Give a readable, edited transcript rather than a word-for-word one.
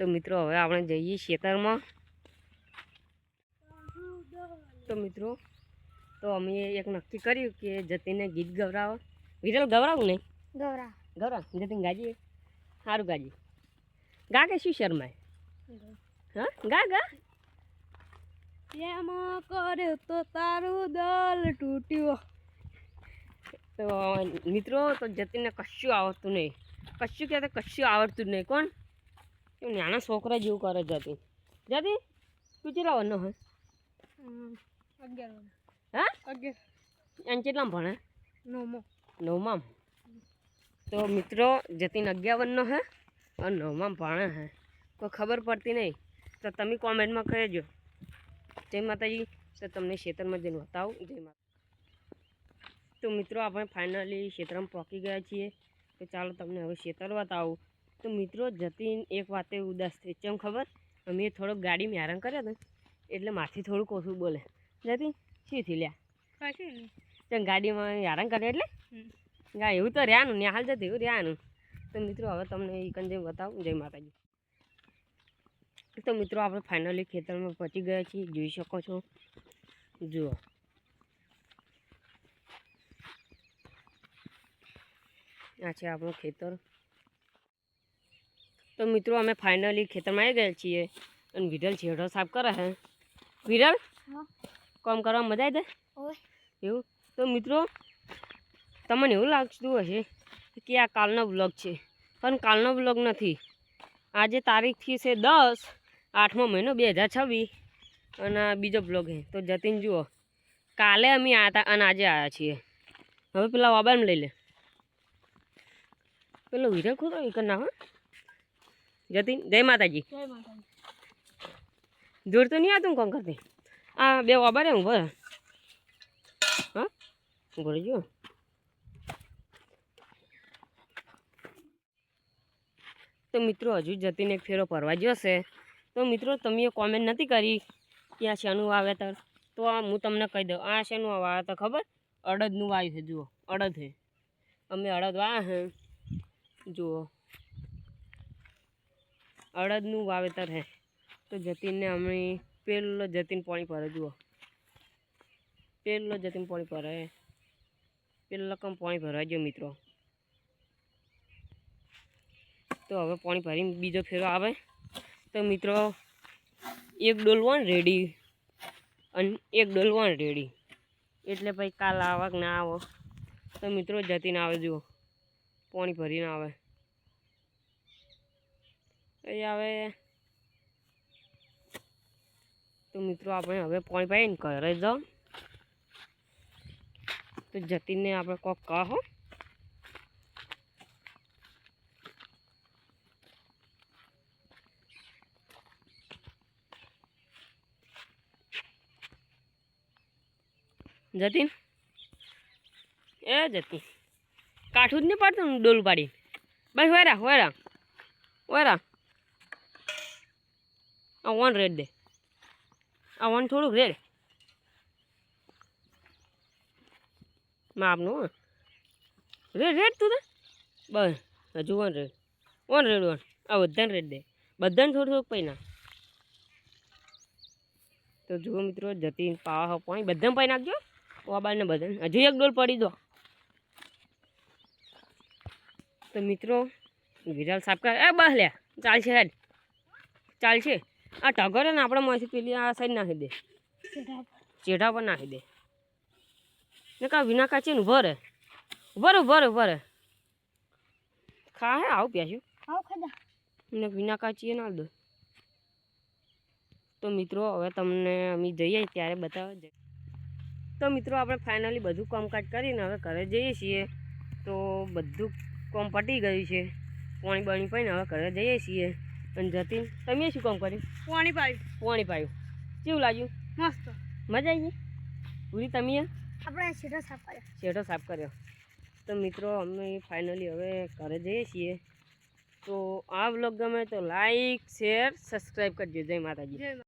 તો મિત્રો હવે આપણે જઈએ ખેતરમાં। તો મિત્રો તો અમે એક નક્કી કર્યું કે જતીને ગીત ગવડાવો। વિરલ ગવડાવું નહીં? ગવડાવ જતીન ગાજીએ। સારું ગાજી ગા કે શું શર્માય? હા ગા ગા। એમાં કર્યો તો તારું દલ તૂટ્યો। તો મિત્રો તો જતીનને કશું આવડતું નહીં, કશું કહેતા કશું આવડતું જ નહીં। કોણ નાના છોકરા જેવું કરે જતીન। જતી તું ચેટલા વનનો હોય? 11 હા 11 એને કેટલામાં ભણે? 9માં। તો મિત્રો જતીન 11 હે અને 9માં ભણે હે। કોઈ ખબર પડતી નહીં તો તમે કોમેન્ટમાં કહેજો। જય માતાજી। તો તમને ખેતરમાં જઈને બતાવું। જય માતા। તો મિત્રો આપણે ફાઇનલી ખેતરમાં પહોંચી ગયા છીએ। તો ચાલો તમને હવે ખેતર બતાવું। તો મિત્રો જતીન એક વાતે ઉદાસ થઈ, ચમ ખબર? અમે થોડોક ગાડીમાં હેરાન કર્યા હતા એટલે માથી થોડુંક ઓછું બોલે। જતીન શું થી લ્યા ચમ ગાડીમાં હેરાન કરે એટલે ગા એવું તો રહ્યાનું ને હાલ જતું એવું રહ્યાનું। તો મિત્રો હવે તમને એ કંઈ બતાવું। જય માતાજી। તો મિત્રો આપણે ફાઇનલી ખેતરમાં પહોંચી ગયા છીએ, જોઈ શકો છો। જુઓ આ છે આપણું ખેતર। તો મિત્રો અમે ફાઇનલી ખેતરમાં આવી ગયા છીએ અને વિરલ છેડો સાફ કરે છે। વિરલ કામ કરવા મજા આવી જાય એવું? તો મિત્રો તમને એવું લાગતું હશે કે આ કાલનો બ્લોગ છે, પણ કાલનો બ્લોગ નથી। આજે તારીખથી છે 10 8મો મહિનો 2026 અને આ બીજો બ્લોગ છે। તો જતીન જુઓ કાલે અમે આવ્યા હતા અને આજે આવ્યા છીએ। હવે પેલા મોબાઈલ લઈ લે, પેલો વિરલ ખોટો એ કરી નાખો। જતીન જય માતાજી। જોર તો નહીં આવતું કોણ કરતી? આ બે વાબર એમ ઉભો હા ગોળી જો। તો મિત્રો હજુ જતીને એક ફેરો ફરવા જશે। તો મિત્રો તમે કોમેન્ટ નથી કરી કે આ શેનું વાવેતર, તો આ હું તમને કહી દઉં આ શેનું વાવેતર ખબર? અડદનું વાવ્યું છે। જુઓ અડદ છે, અમે અડદ વાવ્યા છે। જુઓ અડદનું વાવેતર છે। તો જતીનને અમે પેલો જતીન પાણી ભરે, જુઓ પેલો જતીન પાણી ભરે, પેલો કમ પાણી ભરવા ગયો મિત્રો। તો હવે પાણી ભરીને બીજો ફેરો આવે। તો મિત્રો એક ડોલવાન રેડી અને એક ડોલવાન રેડી એટલે ભાઈ કાલ આવા કે ના આવો। તો મિત્રો જતીન આવે, જુઓ પાણી ભરીને આવે અહીં આવે। તો મિત્રો આપણે હવે પાણી પાઈને ઘરે જાઓ। તો જતીનને આપણે કોક કહો। જતીન એ જતીન કાઠું જ નહીં પાડતું ને ડોલ પાડી, બસ વેરા વેરા વેરા। આ વન રેડ દે, આ વન થોડુંક રેડ માપનું રેડ રેડ તું તો બસ હજુ one red one red one. આ બધાને રેડ દે, બધાને થોડું થોડુંક પૈના। તો જુઓ મિત્રો જતીન પાવા પાણી બધાને પાઈ નાખજો, મોબાઈલને બધાને હજુ એક ડોલ પડી દો। તો મિત્રો વિરલ સાફ કર, એ બસ લે ચાલશે હેડ ચાલશે। આ ટગર ને આપણે માંથી પેલી આ સાઈડ નાખી દે, ચેઢા પર નાખી દે ને કા વિના કાચી ને ભરે ભરે ભરે ભરે ખા હે આવું પ્યાસ્યું ને વિના કાચી ના દો। તો મિત્રો હવે તમને અમે જઈએ ત્યારે બતાવવા જઈએ। તો મિત્રો આપણે ફાઇનલી બધું કામકાજ કરીને હવે ઘરે જઈએ છીએ। તો બધું કામ પટી ગયું છે, પાણી બાણી પાઈને હવે ઘરે જઈએ છીએ। અને જતીન તમે શું કામ કર્યું? પાણી પાયું કેવું લાગ્યું? મસ્ત મજા આવી ગઈ પૂરી? તમે આપણે શેઠો સાફ કર્યો। તો મિત્રો અમે ફાઇનલી હવે ઘરે જઈએ છીએ। તો આ વ્લોગ ગમે તો લાઈક શેર સબસ્ક્રાઈબ કરજો। જય માતાજી।